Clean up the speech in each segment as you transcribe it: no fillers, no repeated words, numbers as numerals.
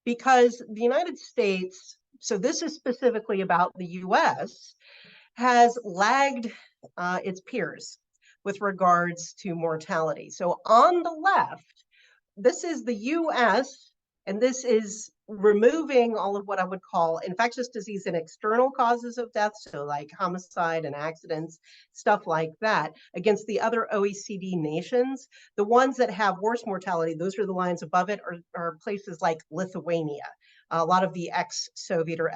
because the United States, so this is specifically about the US, has lagged its peers with regards to mortality. So on the left, this is the US, and this is removing all of what I would call infectious disease and external causes of death, so like homicide and accidents, stuff like that, against the other OECD nations. The ones that have worse mortality, those are the lines above it, are places like Lithuania, a lot of the ex-Soviet or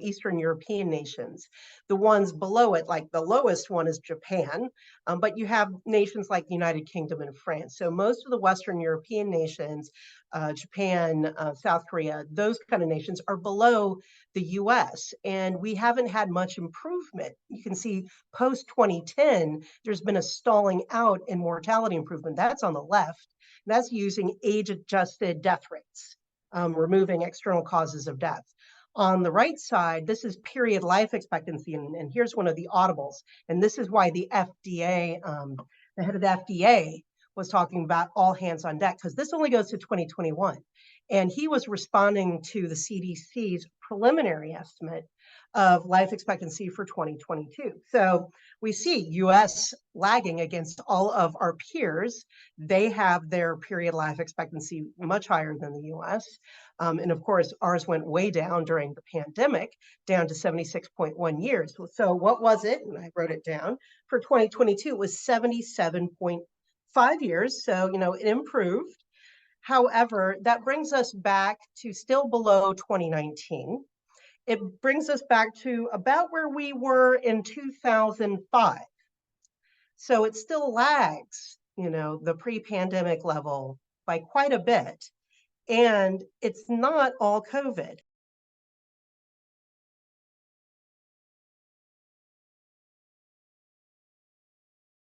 Eastern European nations. The ones below it, like the lowest one is Japan, but you have nations like the United Kingdom and France. So most of the Western European nations, Japan, South Korea, those kind of nations are below the US. And we haven't had much improvement. You can see post 2010, there's been a stalling out in mortality improvement. That's on the left. That's using age-adjusted death rates, removing external causes of death. On the right side, this is period life expectancy, and here's one of the audibles. And this is why the FDA, the head of the FDA was talking about all hands on deck, because this only goes to 2021. And he was responding to the CDC's preliminary estimate of life expectancy for 2022. So we see US lagging against all of our peers. They have their period life expectancy much higher than the US. And of course, ours went way down during the pandemic, down to 76.1 years. So what was it? And I wrote it down. For 2022, it was 77.5 years. So, it improved. However, that brings us back to still below 2019. It brings us back to about where we were in 2005. So it still lags, the pre-pandemic level by quite a bit. And it's not all COVID.